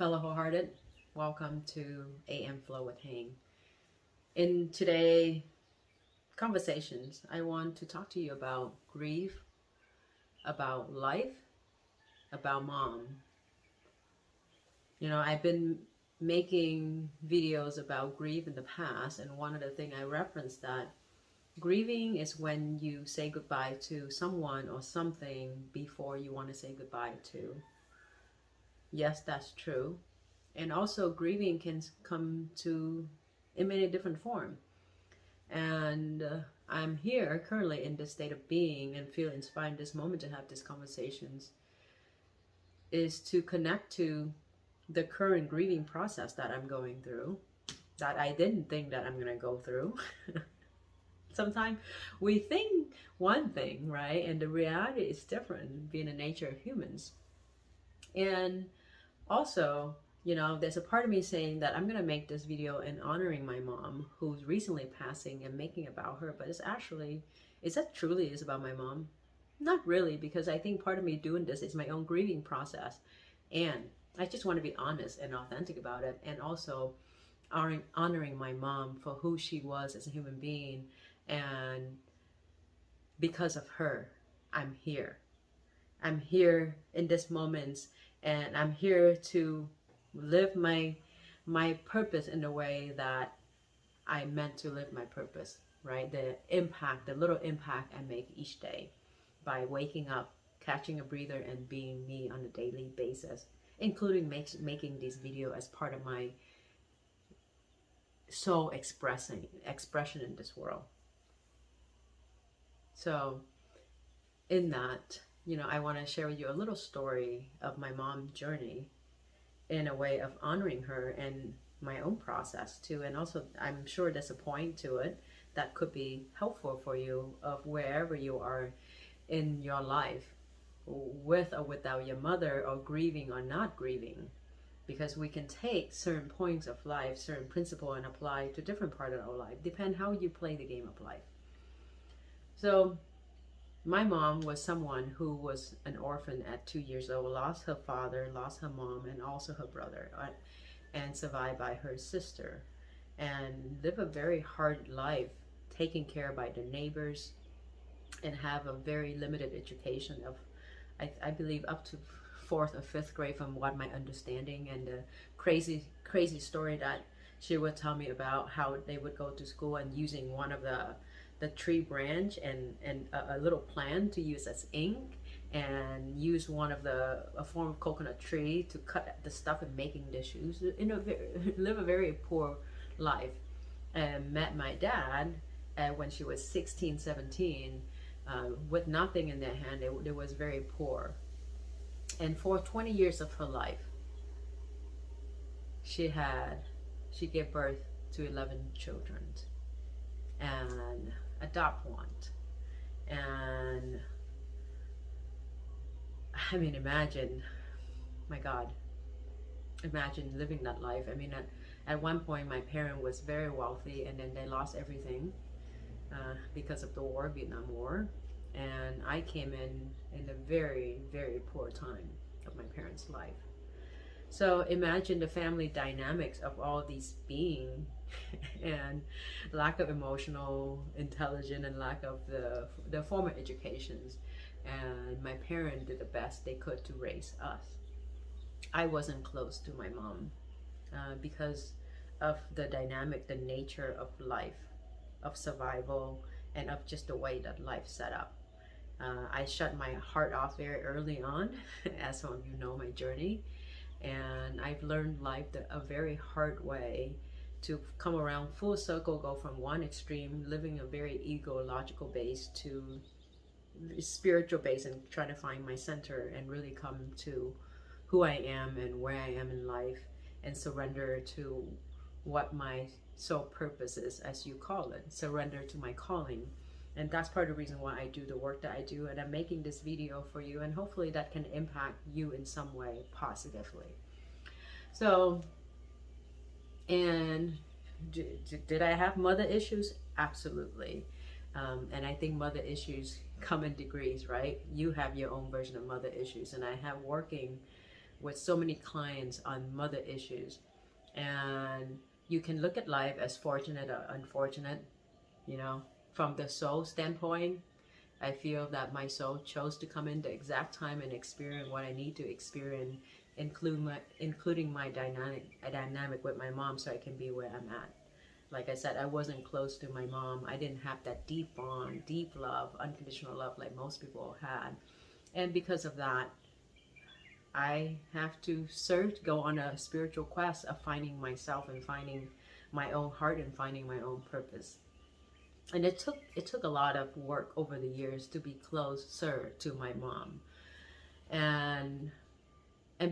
fellow wholehearted. Welcome to AM Flow with Hang. In today conversations, I want to talk to you about grief, about life, about mom. I've been making videos about grief in the past, and one of the things I referenced that grieving is when you say goodbye to someone or something before you want to say goodbye to. Yes, that's true. And also grieving can come to in many different form. And I'm here currently in this state of being and feel inspired in this moment to have these conversations is to connect to the current grieving process that I'm going through that I didn't think that I'm going to go through. Sometimes we think one thing, right? And the reality is different, being the nature of humans. And also, there's a part of me saying that I'm going to make this video in honoring my mom who's recently passing and making about her, but is that truly is about my mom? Not really, because I think part of me doing this is my own grieving process. And I just want to be honest and authentic about it, and also honoring my mom for who she was as a human being. And because of her, I'm here. I'm here in this moment, and I'm here to live my purpose in the way that I meant to live my purpose, right? The little impact I make each day by waking up, catching a breather, and being me on a daily basis, including making this video as part of my soul expression in this world. So in that, I want to share with you a little story of my mom's journey in a way of honoring her and my own process too. And also, I'm sure there's a point to it that could be helpful for you of wherever you are in your life, with or without your mother, or grieving or not grieving. Because we can take certain points of life, certain principle, and apply to different part of our life, depend how you play the game of life. So my mom was someone who was an orphan at 2 years old, lost her father, lost her mom, and also her brother, and survived by her sister, and lived a very hard life, taken care by the neighbors, and have a very limited education of, I believe, up to 4th or 5th grade from what my understanding, and the crazy story that she would tell me about how they would go to school and using one of the tree branch and a little plant to use as ink, and use one of a form of coconut tree to cut the stuff and making the shoes. Live a very poor life, and met my dad when she was 16, 17, with nothing in their hand. They was very poor. And for 20 years of her life, she gave birth to 11 children and adopt one. And I mean, imagine, my God, imagine living that life. I mean, at one point my parent was very wealthy, and then they lost everything because of the war, Vietnam War. And I came in a very, very poor time of my parents' life. So imagine the family dynamics of all these beings and lack of emotional intelligence and lack of the formal educations. And my parents did the best they could to raise us. I wasn't close to my mom because of the dynamic, the nature of life, of survival, and of just the way that life set up. I shut my heart off very early on, as some of you know my journey. And I've learned life a very hard way, to come around full circle, go from one extreme, living a very ego-logical base, to spiritual base, and trying to find my center and really come to who I am and where I am in life, and surrender to what my soul purpose is, as you call it, surrender to my calling. And that's part of the reason why I do the work that I do, and I'm making this video for you, and hopefully that can impact you in some way positively. So, and did I have mother issues? Absolutely. And I think mother issues come in degrees, right? You have your own version of mother issues, and I have working with so many clients on mother issues. And you can look at life as fortunate or unfortunate, you know, from the soul standpoint. I feel that my soul chose to come in the exact time and experience what I need to experience, including my dynamic with my mom, so I can be where I'm at. Like I said, I wasn't close to my mom. I didn't have that deep bond, deep love, unconditional love like most people had. And because of that, I have to go on a spiritual quest of finding myself and finding my own heart and finding my own purpose. And it took a lot of work over the years to be closer to my mom. And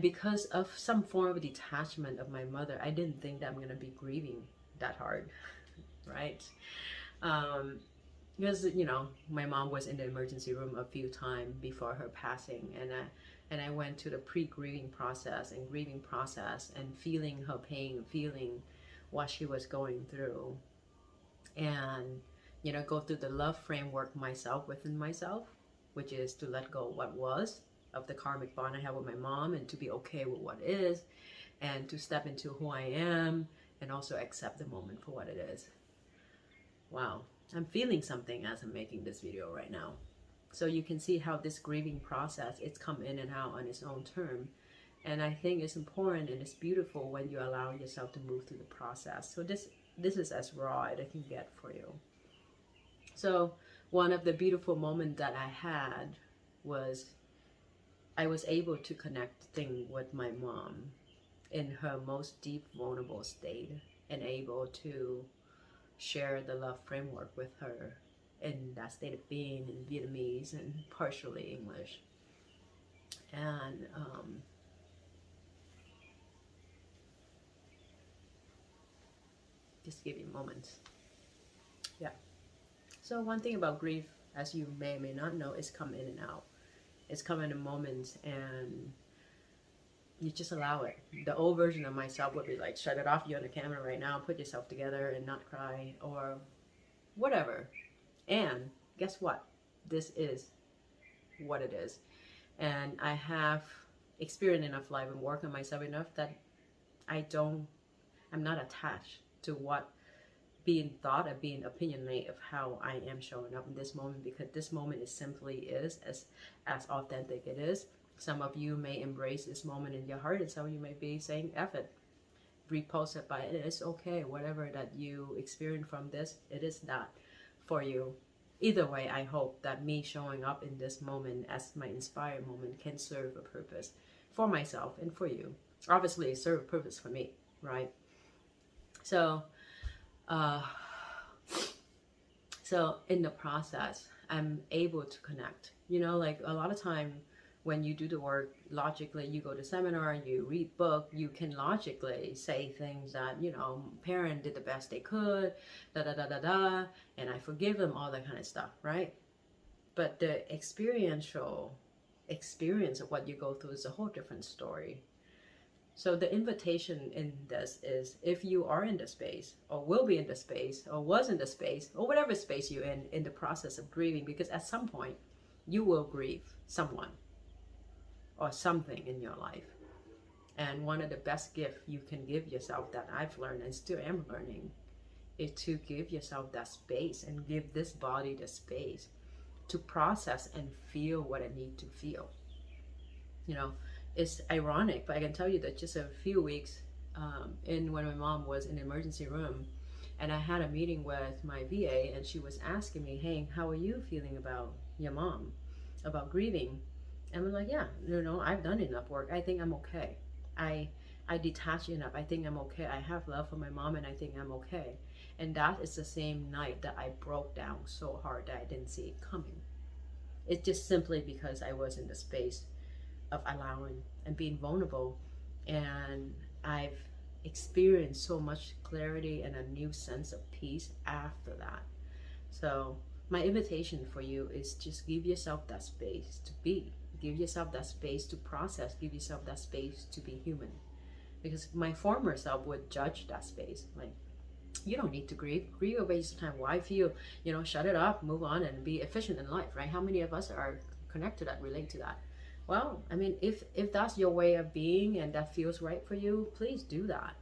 because of some form of detachment of my mother, I didn't think that I'm going to be grieving that hard, right? Because, you know, my mom was in the emergency room a few times before her passing, and I went to the pre-grieving process and grieving process and feeling her pain, feeling what she was going through, and, you know, go through the love framework myself within myself, which is to let go of what was, of the karmic bond I have with my mom, and to be okay with what is, and to step into who I am, and also accept the moment for what it is. Wow, I'm feeling something as I'm making this video right now. So you can see how this grieving process, it's come in and out on its own term. And I think it's important and it's beautiful when you allow yourself to move through the process. So this is as raw as I can get for you. So one of the beautiful moments that I had was I was able to connect with my mom in her most deep vulnerable state, and able to share the love framework with her in that state of being in Vietnamese and partially English. And just give you a moment. Yeah. So one thing about grief, as you may or may not know, is come in and out. It's come in moments, and you just allow it. The old version of myself would be like, shut it off, you're on the camera right now, put yourself together and not cry or whatever. And guess what? This is what it is. And I have experienced enough life and worked on myself enough that I'm not attached to what being thought or being opinionated of how I am showing up in this moment, because this moment is simply as authentic it is. Some of you may embrace this moment in your heart, and some of you may be saying, F it, repulsed by it. It's okay, whatever that you experience from this, it is not for you. Either way, I hope that me showing up in this moment as my inspired moment can serve a purpose for myself and for you. Obviously, serve a purpose for me, right? So, so in the process, I'm able to connect. You know, like a lot of time when you do the work, logically, you go to seminar, you read book, you can logically say things that, you know, parent did the best they could, and I forgive them, all that kind of stuff, right? But the experiential experience of what you go through is a whole different story. So the invitation in this is, if you are in the space, or will be in the space, or was in the space, or whatever space you're in the process of grieving, because at some point, you will grieve someone or something in your life. And one of the best gifts you can give yourself, that I've learned and still am learning, is to give yourself that space and give this body the space to process and feel what it needs to feel. You know, it's ironic, but I can tell you that just a few weeks when my mom was in the emergency room, and I had a meeting with my VA, and she was asking me, hey, how are you feeling about your mom, about grieving? And I'm like, yeah, you know, I've done enough work. I think I'm okay. I detach enough. I think I'm okay. I have love for my mom, and I think I'm okay. And that is the same night that I broke down so hard that I didn't see it coming. It's just simply because I was in the space of allowing and being vulnerable, and I've experienced so much clarity and a new sense of peace after that. So my invitation for you is just give yourself that space to be. Give yourself that space to process. Give yourself that space to be human. Because my former self would judge that space. Like, you don't need to grieve. Grieve a waste of time. Why feel, shut it up, move on, and be efficient in life, right? How many of us are connected that relate to that? Well, I mean, if that's your way of being and that feels right for you, please do that.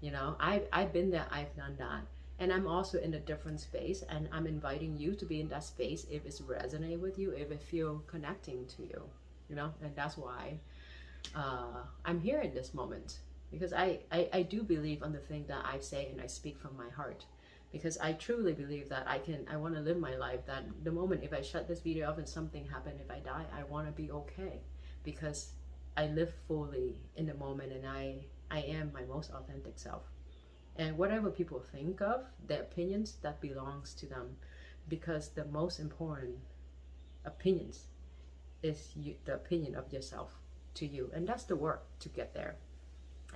You know, I've been there, I've done that. And I'm also in a different space, and I'm inviting you to be in that space if it's resonate with you, if it feel connecting to you, you know. And that's why I'm here in this moment, because I do believe on the thing that I say and I speak from my heart, because I truly believe that I want to live my life, that the moment if I shut this video off and something happened, if I die, I want to be okay, because I live fully in the moment, and I am my most authentic self. And whatever people think of their opinions, that belongs to them, because the most important opinions is the opinion of yourself to you, and that's the work to get there.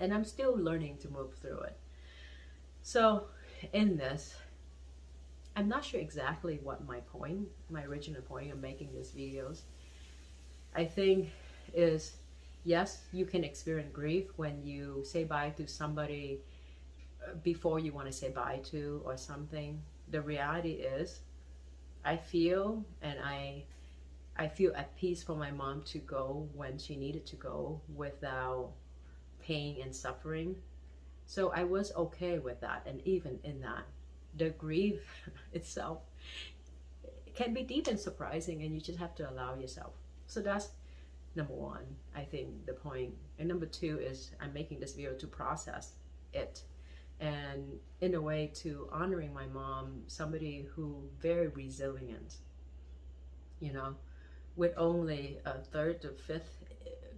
And I'm still learning to move through it. So in this, I'm not sure exactly what my original point of making these videos, I think, is yes, you can experience grief when you say bye to somebody before you want to say bye to or something. The reality is, I feel, and I feel at peace for my mom to go when she needed to go without pain and suffering. So I was okay with that. And even in that, the grief itself can be deep and surprising, and you just have to allow yourself. So that's number one, I think, the point. And number two is I'm making this video to process it, and in a way to honoring my mom, somebody who very resilient, you know, with only a third to fifth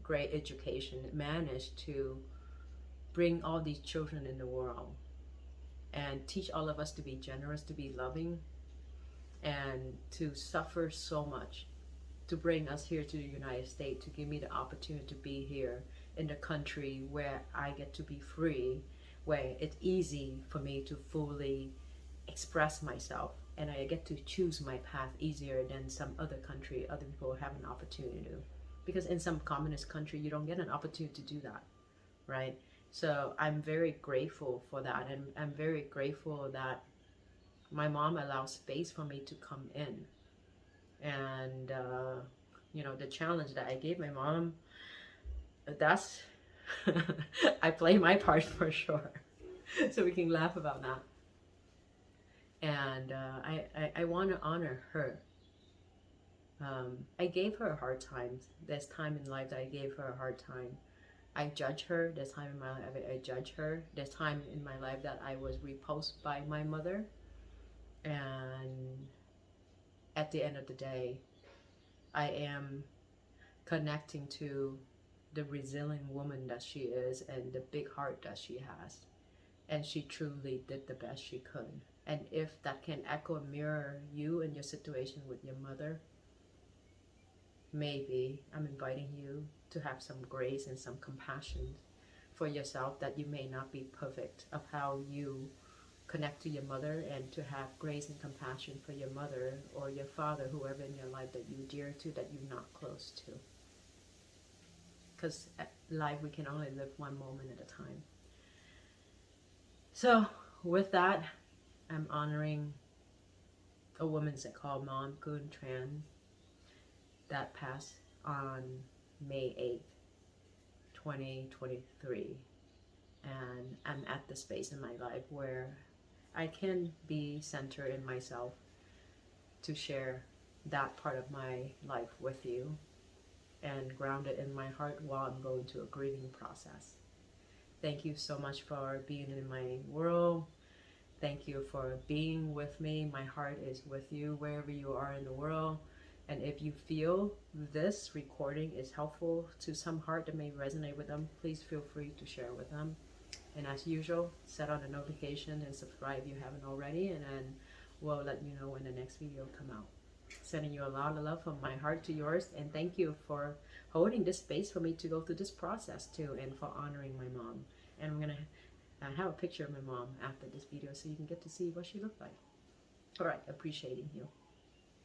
grade education, managed to bring all these children in the world and teach all of us to be generous, to be loving, and to suffer so much to bring us here to the United States, to give me the opportunity to be here in the country where I get to be free, where it's easy for me to fully express myself, and I get to choose my path easier than some other country other people have an opportunity to. Because in some communist country, you don't get an opportunity to do that, right? So I'm very grateful for that, and I'm very grateful that my mom allowed space for me to come in. And you know, the challenge that I gave my mom, that's I play my part for sure. So we can laugh about that. And I want to honor her. I gave her a hard time. There's time in life that I gave her a hard time. I judge her. There's time in my life I judge her. There's time in my life that I was repulsed by my mother. And at the end of the day, I am connecting to the resilient woman that she is and the big heart that she has. And she truly did the best she could. And if that can echo and mirror you and your situation with your mother, maybe I'm inviting you to have some grace and some compassion for yourself, that you may not be perfect of how you connect to your mother, and to have grace and compassion for your mother or your father, whoever in your life that you dear to, that you're not close to. Because life, we can only live one moment at a time. So with that, I'm honoring a woman that called Mom Kun Tran that passed on May 8th, 2023. And I'm at the space in my life where I can be centered in myself to share that part of my life with you, and grounded in my heart while I'm going through a grieving process. Thank you so much for being in my world. Thank you for being with me. My heart is with you wherever you are in the world. And if you feel this recording is helpful to some heart that may resonate with them, please feel free to share with them. And as usual, set on a notification and subscribe if you haven't already, and then we'll let you know when the next video come out. Sending you a lot of love from my heart to yours, and thank you for holding this space for me to go through this process too, and for honoring my mom. And I'm gonna have a picture of my mom after this video so you can get to see what she looked like. All right, appreciating you.